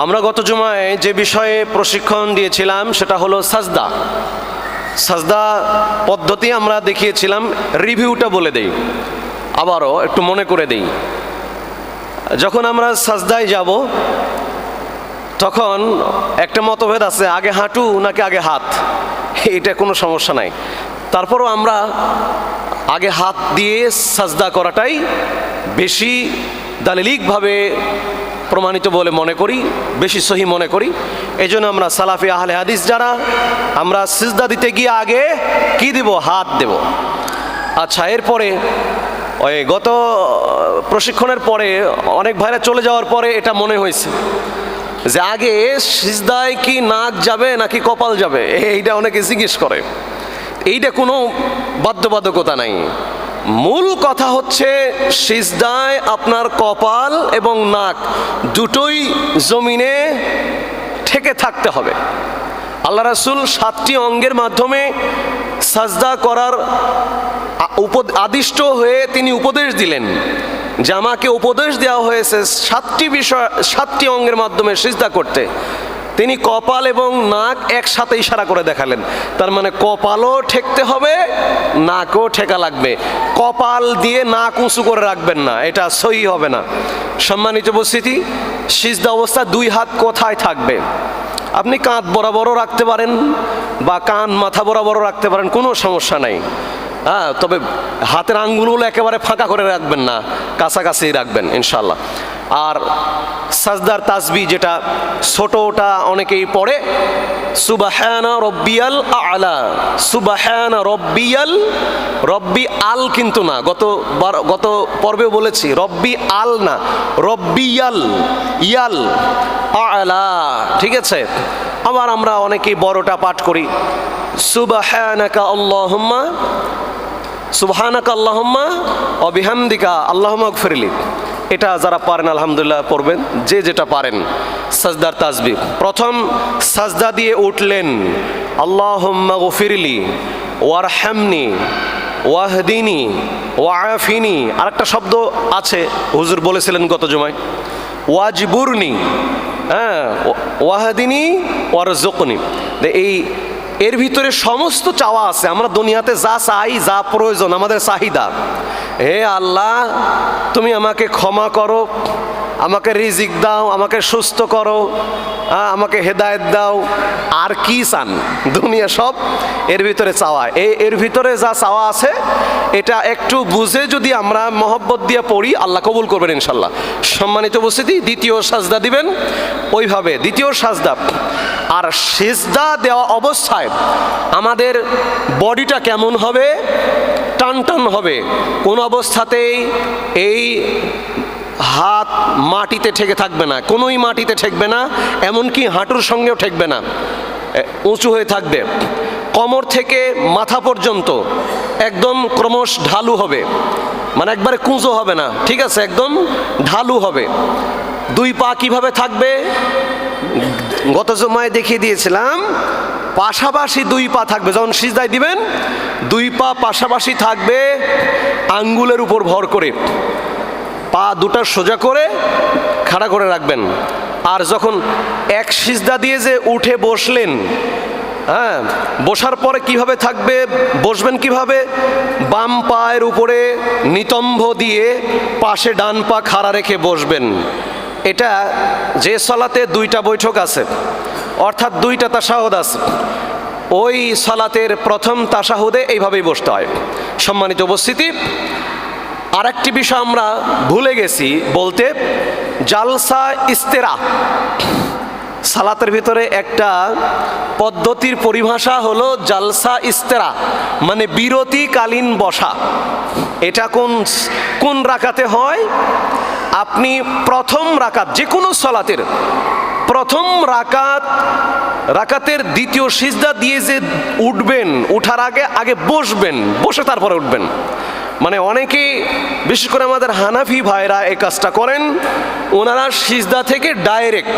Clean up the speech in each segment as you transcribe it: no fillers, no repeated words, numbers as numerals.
আমরা গত জুমায় যে বিষয়ে প্রশিক্ষণ দিয়েছিলাম সেটা হলো সাজদা। সাজদা পদ্ধতি আমরা দেখিয়েছিলাম, রিভিউটা বলে দেই, আবারও একটু মনে করে দেই। যখন আমরা সাজদায় যাব তখন একটা মতভেদ আছে, আগে হাঁটু নাকি আগে হাত। এটা কোনো সমস্যা নাই, তারপরও আমরা আগে হাত দিয়ে সাজদা করাটাই বেশি দালিলিকভাবে প্রমাণিত বলে মনে করি, বেশি সহি মনে করি। এই জন্য আমরা সালাফি আহলে হাদিস যারা, আমরা সিজদা দিতে গিয়ে আগে কি দিব? হাত দেব। আচ্ছা, এরপরে ওই গত প্রশিক্ষণের পরে অনেক ভাইরা চলে যাওয়ার পরে এটা মনে হয়েছে যে আগে সিজদায় কি নাক যাবে নাকি কপাল যাবে, এইটা অনেকে জিজ্ঞেস করে। এইটা কোনো বাধ্যবাধকতা নাই। মূল কথা হচ্ছে সিজদায় আপনার কপাল এবং নাক দুটোই জমিনে ঠেকে থাকতে হবে। আল্লাহ রাসূল 7টি অঙ্গের মাধ্যমে সাজদা করার আদিষ্ট হয়ে তিনি উপদেশ দিলেন যে আমাকে উপদেশ দেওয়া হয়েছে 7টি অঙ্গের মাধ্যমে সিজদা করতে। তিনি কপাল এবং নাক একসাথে ইশারা করে দেখালেন। তার মানে কপালও ঠেকতে হবে, নাকও ঠেকা লাগবে। কপাল দিয়ে নাক উঁচু করে রাখবেন না, এটা সহি হবে না। সম্মানিত উপস্থিতি, সিজদা অবস্থা 2 হাত কোথায় থাকবে? আপনি কাঁধ বরাবরও রাখতে পারেন বা কান মাথা বরাবরও রাখতে পারেন, কোনো সমস্যা নাই। হ্যাঁ, তবে হাতের আঙ্গুলগুলো একেবারে ফাঁকা করে রাখবেন না, কাছাকাছি রাখবেন ইনশাল্লাহ। আর সাজদার তাসবিহ যেটা ছোট, ওটা অনেকেই পড়ে, সুবহানা রব্বিয়াল আ'লা। সুবহানা রব্বিয়াল, রব্বি আল কিন্তু না, গত পর্বেও বলেছি রব্বি আল না, রব্বিয়াল, ইয়াল আ'লা, ঠিক আছে। আবার আমরা অনেকেই বড়টা পাঠ করি, সুবহানাকা আল্লাহুম্মা, সুবহানাকা আল্লাহুম্মা ওয়া বিহামদিকা আল্লাহুম্মা গফিরলি। এটা যারা পারেন আলহামদুলিল্লাহ পড়বেন, যে যেটা পারেন। সাজদার তাসবিহ, প্রথম সাজদা দিয়ে উঠলেন আল্লাহুম্মা গফিরলি ওয়ারহামনি ওয়াহদিনি ওয়াআফিনি। আরেকটা শব্দ আছে, হুজুর বলেছিলেন গত জুমায়, ওয়াজবুরনি, হ্যাঁ, ওয়াহদিনি ওয়ারজুকনি। এর ভিতরে সমস্ত চাওয়া আছে। আমরা দুনিয়াতে যা চাই, যা প্রয়োজন, আমাদের চাহিদা, হে আল্লাহ তুমি আমাকে ক্ষমা করো, আমাকে রিজিক দাও, আমাকে সুস্থ করো, আমাকে হেদায়েত দাও। আর কি চান? দুনিয়া সব এর ভিতরে চাওয়া। এর ভিতরে যা চাওয়া আছে এটা একটু বুঝে যদি আমরা মহব্বত দিয়ে পড়ি, আল্লাহ কবুল করবেন ইনশাল্লাহ। সম্মানিত উপস্থিতি, দ্বিতীয় সাজদা দিবেন ওইভাবে, দ্বিতীয় সাজদা। আর সিজদা দেওয়া অবস্থায় আমাদের বডিটা কেমন হবে? টান টান হবে। কোন অবস্থাতেই এই হাত মাটিতে ঠেকে থাকবে না, কোনোই মাটিতে ঠেকবে না, এমনকি হাঁটুর সঙ্গেও ঠেকবে না, উঁচু হয়ে থাকবে। কোমর থেকে মাথা পর্যন্ত একদম ক্রমশ ঢালু হবে, মানে একবারে কুঁজো হবে না, ঠিক আছে, একদম ঢালু হবে। 2 পা কিভাবে থাকবে? গত জুমায় দেখিয়ে দিয়েছিলাম, পাশাপাশি 2 পা থাকবে। যখন সিজদায় দিবেন 2 পা পাশাপাশি থাকবে, আঙ্গুলের উপর ভর করে, পা দুটা সোজা করে খাড়া করে রাখবেন। আর যখন এক সিজদা দিয়ে যে উঠে বসলেন, হ্যাঁ, বসার পরে কিভাবে থাকবে, বসবেন কিভাবে? বাম পায়ের উপরে নিতম্ব দিয়ে পাশে ডান পা খাড়া রেখে বসবেন। এটা যে সালাতে 2টা বৈঠক আছে, অর্থাৎ 2টা তাশাহুদ আছে, ওই সালাতের প্রথম তাশাহুদে এইভাবেই বসতে হয়। সম্মানিত উপস্থিতি, আরেকটি বিষয় আমরা ভুলে গেছি বলতে, জালসা ইস্তেরা। সালাতের ভিতরে একটা পদ্ধতির পরিভাষা হলো জালসা ইস্তেরা, মানে বিরতিকালীন বসা। এটা কোন রাকাতে হয়? আপনি প্রথম রাকাত, যে কোনো সালাতের প্রথম রাকাতের দ্বিতীয় সিজদা দিয়ে যে উঠবেন, উঠার আগে বসবেন, বসে তারপরে উঠবেন। মানে অনেকেই, বিশেষ করে আমাদের হানাফি ভাইরা এই কাজটা করেন, ওনারা সিজদা থেকে ডাইরেক্ট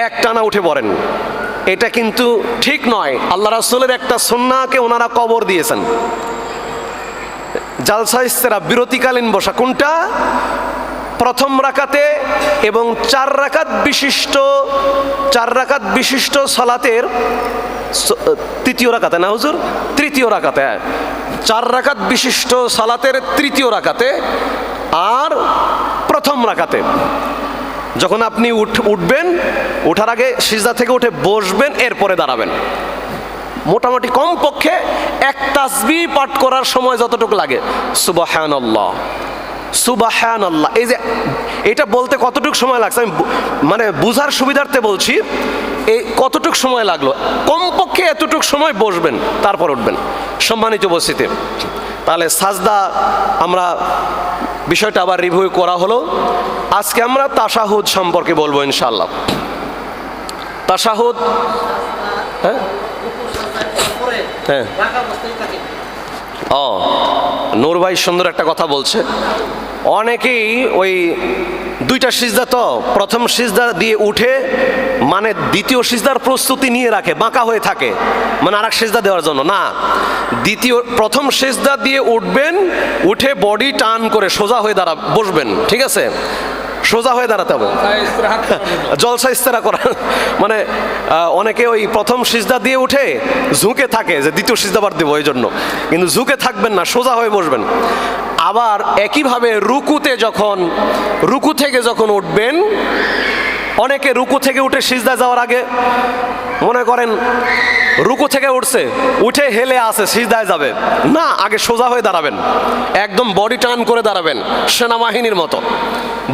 এক টানা উঠে পড়েন। এটা কিন্তু ঠিক নয়। আল্লাহ রাসূলের একটা সুন্নাহকে ওনারা কবর দিয়েছেন। জালসা ইস্তেরা, বিরতিকালীন বসা, কোনটা? প্রথম রাকাতে এবং 4 রাকাত বিশিষ্ট সালাতের তৃতীয় রাকাতে, না হুজুর, তৃতীয় রাকাতে, 4 রাকাত বিশিষ্ট সালাতের তৃতীয় রাকাতে আর প্রথম রাকাতে যখন আপনি উঠবেন, ওঠার আগে সিজদা থেকে উঠে বসবেন, এরপরে দাঁড়াবেন। মোটামুটি কমপক্ষে এক তাসবিহ পাঠ করার সময় যতটুকু লাগে, সুবহানাল্লাহ সুবহানাল্লাহ, এই যে এটা বলতে কতটুকু সময় লাগছে আমি মানে বুঝার সুবিধার্থে বলছি। এই কতটুকু সময় লাগলো, কমপক্ষে এতটুকু সময় বসবেন, তারপর উঠবেন। সম্মানিত উপস্থিতি, তাহলে সাজদা আমরা বিষয়টা আবার রিভিউ করা হলো। আজকে আমরা তাশাহুদ সম্পর্কে বলবো ইনশাআল্লাহ। তাশাহুদ, হ্যাঁ হ্যাঁ, ও নূর ভাই সুন্দর একটা কথা বলছে। অনেকেই ওই দুইটা সিজদা, তো প্রথম সিজদা দিয়ে উঠে মানে দ্বিতীয় সিজদার প্রস্তুতি নিয়ে রাখে, বাঁকা হয়ে থাকে, মানে আরেক সিজদা দেওয়ার জন্য না। প্রথম সিজদা দিয়ে উঠবেন, উঠে বডি টান করে সোজা হয়ে বসবেন, ঠিক আছে, সোজা হয়ে দাঁড়াতে হবে, জলসা ইস্তেরা করা। মানে অনেকে ওই প্রথম সিজদা দিয়ে উঠে ঝুঁকে থাকে যে দ্বিতীয় সিজদা বার দেবো, এই জন্য। কিন্তু ঝুঁকে থাকবেন না, সোজা হয়ে বসবেন। আবার একইভাবে রুকু থেকে যখন উঠবেন, অনেকে রুকু থেকে উঠে সিজদা যাওয়ার আগে মনে করেন রুকু থেকে উঠে হেলে আসে সিজদায় যাবে না, আগে সোজা হয়ে দাঁড়াবেন, একদম বডি টান করে দাঁড়াবেন, সেনাবাহিনীর মতো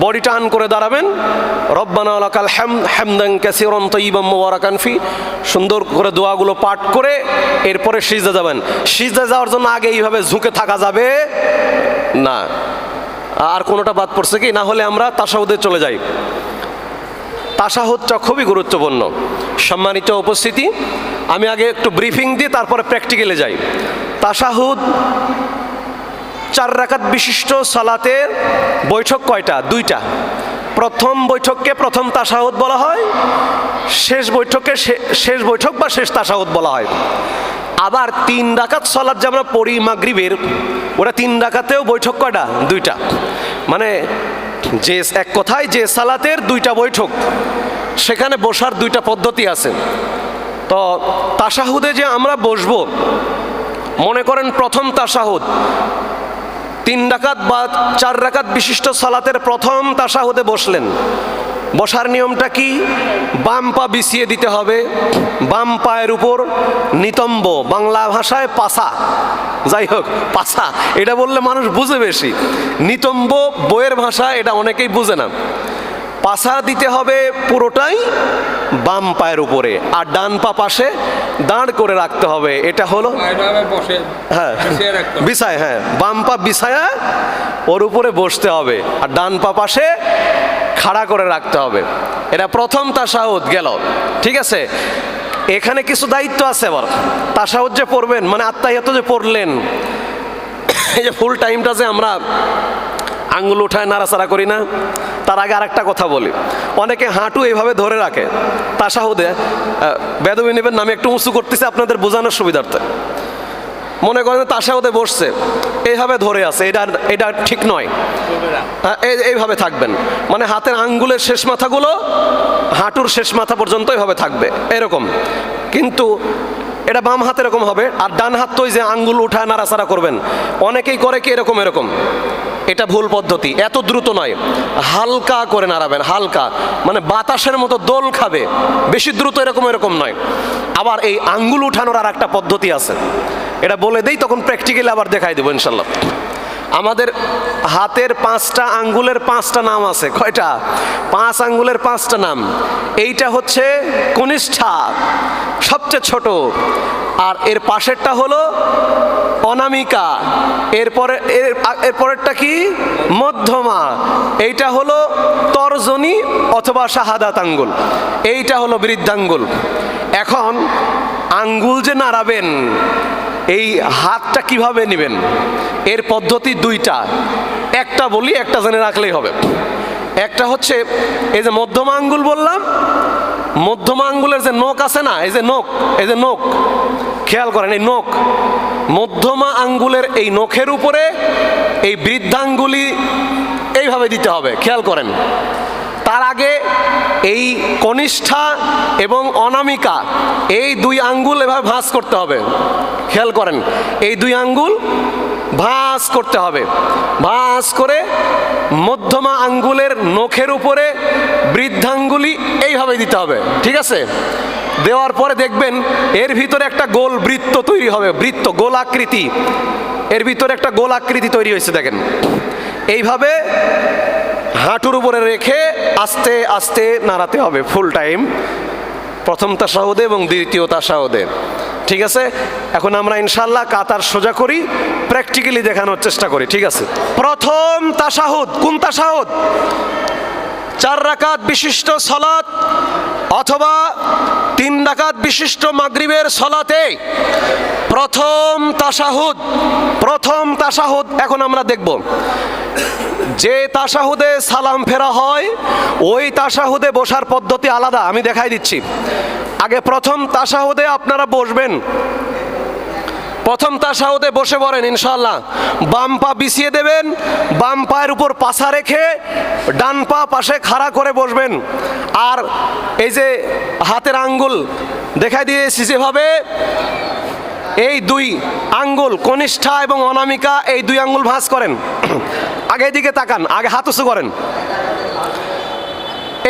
বডি টান করে দাঁড়াবেন। রব্বানা লাকাল হামদ হামদান কাসীরান তাইয়িবান মুবারাকান ফি, সুন্দর করে দোয়াগুলো পাঠ করে এরপরে সিজদা যাবেন। সিজদা যাওয়ার জন্য আগে এইভাবে ঝুঁকে থাকা যাবে না। আর কোনোটা বাদ পড়ছে কি? না হলে আমরা তাশাহুদে চলে যাই। তাশাহুদটা খুবই গুরুত্বপূর্ণ। সম্মানিত উপস্থিতি, আমি আগে একটু ব্রিফিং দিই, তারপরে প্র্যাকটিক্যালে যাই। তাশাহুদ 4 রাকাত বিশিষ্ট সালাতের বৈঠক কয়টা? 2টা। প্রথম বৈঠককে প্রথম তাশাহুদ বলা হয়, শেষ বৈঠককে শেষ বৈঠক বা শেষ তাশাহুদ বলা হয়। আবার 3 রাকাত সালাত যে আমরা পড়ি মাগরিবের, ওটা 3 রাকাতেও বৈঠক কয়টা? 2টা। মানে যে এক কথায় যে সালাতের 2টা বৈঠক, সেখানে বসার 2টা পদ্ধতি আছে। তো তাশাহুদে যে আমরা বসবো, মনে করেন প্রথম তাশাহুদ 3 রাকাত বা 4 রাকাত বিশিষ্ট সালাতের প্রথম তাশাহুদে বসলেন। বসার নিয়মটা কি? বাম পা বিছিয়ে দিতে হবে, বাম পায়ের উপর নিতম্ব, বাংলা ভাষায় পাছা, যাই হোক পাছা এটা বললে মানুষ বুঝে বেশি। নিতম্ব বইয়ের ভাষা, এটা অনেকেই বুঝে না। পাছা দিতে হবে পুরোটাই বাম পায়ের উপরে, আর ডান পা পাশে দাঁড় করে রাখতে হবে। এটা হলো হ্যাঁ বিছায়, হ্যাঁ বাম পা বিছায়া ওর উপরে বসতে হবে, আর ডান পা পাশে খাড়া করে রাখতে হবে। এটা প্রথম তাশাহুদ গেল, ঠিক আছে। এখানে কিছু দায়িত্ব আছে আবার। তাশাহুদ যে পড়বেন, মানে আত্তাহিয়াত যে পড়লেন, এই যে ফুল টাইমটা যে আমরা আঙ্গুল উঠায় নাড়াচাড়া করি না, তার আগে আরেকটা কথা বলি। অনেকে হাঁটু এইভাবে ধরে রাখে তাশাহুদে, বেদবি নেবেন নামে একটু উঁচু করতেছে আপনাদের বোঝানোর সুবিধার্থে। মনে করেন তাশাহুদে বসছে, এইভাবে ধরে আছে, এটা ঠিক নয়। এইভাবে থাকবেন, মানে হাতের আঙ্গুলের শেষ মাথাগুলো হাঁটুর শেষ মাথা পর্যন্ত এইভাবে থাকবে, এরকম। কিন্তু এটা বাম হাত এরকম হবে, আর ডান হাত তো ওই যে আঙ্গুল উঠায় নাড়াচাড়া করবেন, অনেকেই করে কি এরকম। এটা ভুল পদ্ধতি, এত দ্রুত নয়, হালকা করে নাড়াবেন, হালকা, মানে বাতাসের মতো দোল খাবে, বেশি দ্রুত এরকম নয়। আবার এই আঙ্গুল উঠানোর আর একটা পদ্ধতি আছে, এটা বলে দেই, তখন প্র্যাকটিক্যালি আবার দেখাই দেবো ইনশাল্লাহ। আমাদের হাতের 5টা আঙ্গুলের 5টা নাম আছে। কয়টা? 5 আঙ্গুলের 5টা নাম। এইটা হচ্ছে কনিষ্ঠা, সবচেয়ে ছোট, আর এর পাশেরটা হলো অনামিকা, এরপরেরটা কি? মধ্যমা, এইটা হলো তর্জনী অথবা শাহাদাত আঙ্গুল, এইটা হলো বৃদ্ধাঙ্গুল। এখন আঙ্গুল যে নাড়াবেন, এই হাতটা কিভাবে নেবেন, এর পদ্ধতি 2টা। একটা বলি, একটা জেনে রাখলেই হবে। একটা হচ্ছে এই যে মধ্যমা আঙ্গুল বললাম, মধ্যমা আঙ্গুলের যে নখ আছে না, এই যে নখ, খেয়াল করেন এই নখ, মধ্যমা আঙ্গুলের এই নখের উপরে এই বৃদ্ধাঙ্গুলি এইভাবে দিতে হবে, খেয়াল করেন। তার আগে এই কনিষ্ঠা এবং অনামিকা এই দুই আঙ্গুল এভাবে ভাঁজ করতে হবে, খেয়াল করেন, এই দুই আঙ্গুল ভাঁজ করতে হবে। ভাঁজ করে মধ্যমা আঙ্গুলের নখের উপরে বৃদ্ধাঙ্গুলি এইভাবে দিতে হবে, ঠিক আছে? দেওয়ার পরে দেখবেন এর ভিতরে একটা গোল বৃত্ত তৈরি হবে, বৃত্ত, গোলাকৃতি, এর ভিতরে একটা গোলাকৃতি তৈরি হয়েছে দেখেন। এইভাবে হাঁটুর উপরে রেখে আস্তে আস্তে নাড়াতে হবে ফুল টাইম, প্রথম তাশাহুদে এবং দ্বিতীয় তাশাহুদে, ঠিক আছে? এখন আমরা ইনশাআল্লাহ কাতার সোজা করি, প্র্যাকটিক্যালি দেখানোর চেষ্টা করি, ঠিক আছে? প্রথম তাশাহুদ, কোন তাশাহুদ? 4 রাকাত বিশিষ্ট সালাত অথবা 3 রাকাত বিশিষ্ট মাগরিবের সালাতে প্রথম তাশাহুদ, প্রথম তাশাহুদ। এখন আমরা দেখব যে তাশাহুদে সালাম ফেরা হয় ওই তাশাহুদে বসার পদ্ধতি আলাদা, আমি দেখাই দিচ্ছি। আগে প্রথম তাশাহুদে আপনারা বসবেন, প্রথম তাশাহুদে বসে পড়েন ইনশাআল্লাহ। বাম পা বিছিয়ে দেবেন, বাম পায়ের উপর পাছা রেখে ডান পা পাশে খাড়া করে বসবেন। আর এই যে হাতের আঙ্গুল দেখাই দিয়েছি যেভাবে, এই দুই আঙ্গুল কনিষ্ঠা এবং অনামিকা এই দুই আঙ্গুল ভাঁজ করেন। আগে দিকে তাকান, আগে হাত উঁচু করেন,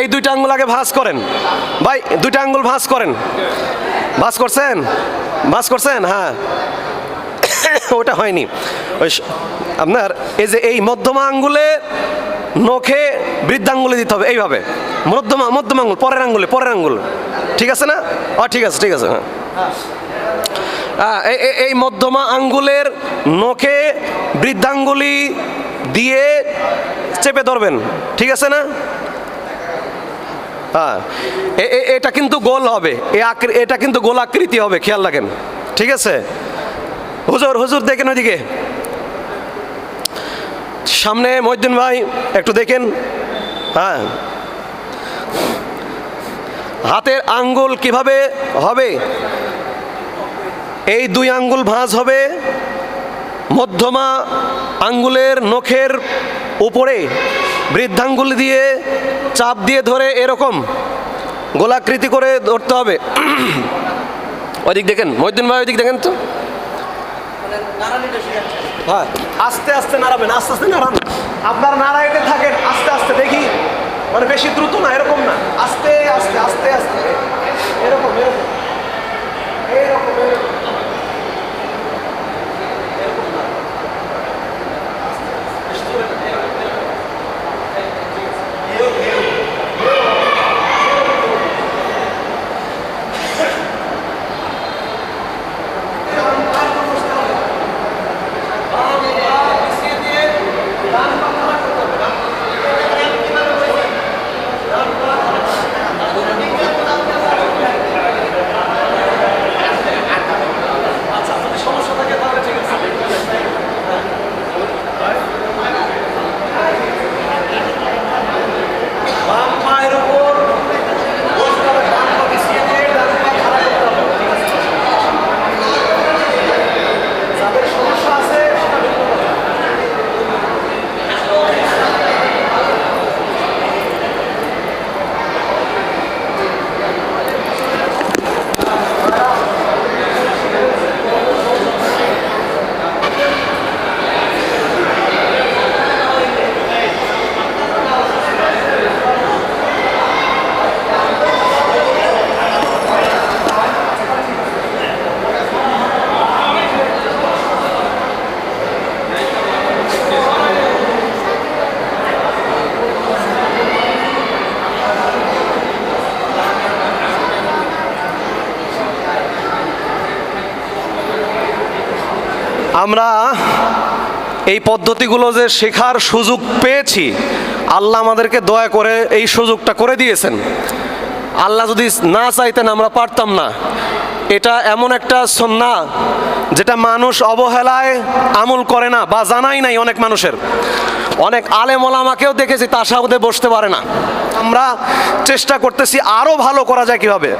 এই দুইটা আঙ্গুল আগে ভাঁজ করেন। ভাই দুইটা আঙ্গুল ভাঁজ করেন, ভাঁজ করছেন? ভাঁজ করছেন? হ্যাঁ, ওটা হয়নি। ওই আপনার এই যে এই মধ্যমা আঙ্গুলে নখে বৃদ্ধাঙ্গুলে দিতে হবে এইভাবে, মধ্যমা আঙ্গুল, পরের আঙ্গুলে, পরের আঙ্গুল, ঠিক আছে না? ঠিক আছে, ঠিক আছে। হ্যাঁ, এই মধ্যমা আঙ্গুলের নখে বৃদ্ধাঙ্গুলি দিয়ে চেপে ধরবেন, ঠিক আছে না? হ্যাঁ, এটা কিন্তু গোল হবে, এটা কিন্তু গোলাকৃতি হবে, খেয়াল রাখেন, ঠিক আছে? হুজুর, হুজুর দেখেন ওইদিকে সামনে, মহিউদ্দিন ভাই একটু দেখেন। হ্যাঁ, হাতের আঙ্গুল কিভাবে হবে? এই দুই আঙ্গুল ভাঁজ হবে, মধ্যমা আঙ্গুলের নখের উপরে বৃদ্ধাঙ্গুল দিয়ে চাপ দিয়ে ধরে এরকম গোলাকৃতি করে ধরতে হবে। ওইদিক দেখেন, মহিউদ্দিন ভাই ওইদিক দেখেন তো। হ্যাঁ, আস্তে আস্তে নাড়াবেন, আস্তে আস্তে নাড়ান, আপনার নাড়াইতে থাকেন আস্তে আস্তে, দেখি, মানে বেশি দ্রুত না, এরকম না, আস্তে আস্তে আস্তে আস্তে, এরকম এরকম এরকম এরকম। আমরা এই পদ্ধতিগুলো যে শেখার সুযোগ পেয়েছি, আল্লাহ আমাদেরকে দয়া করে এই সুযোগটা করে দিয়েছেন। আল্লাহ যদি না চাইতেন আমরা পারতাম না। এটা এমন একটা সুন্নাহ যেটা মানুষ অবহেলায় আমল করে না বা জানাই নাই অনেক মানুষের। অনেক আলেম ওলামাকেও দেখেছি তাশাহুদে বসতে পারে না। আমরা চেষ্টা করতেছি আরও ভালো করা যায় কিভাবে।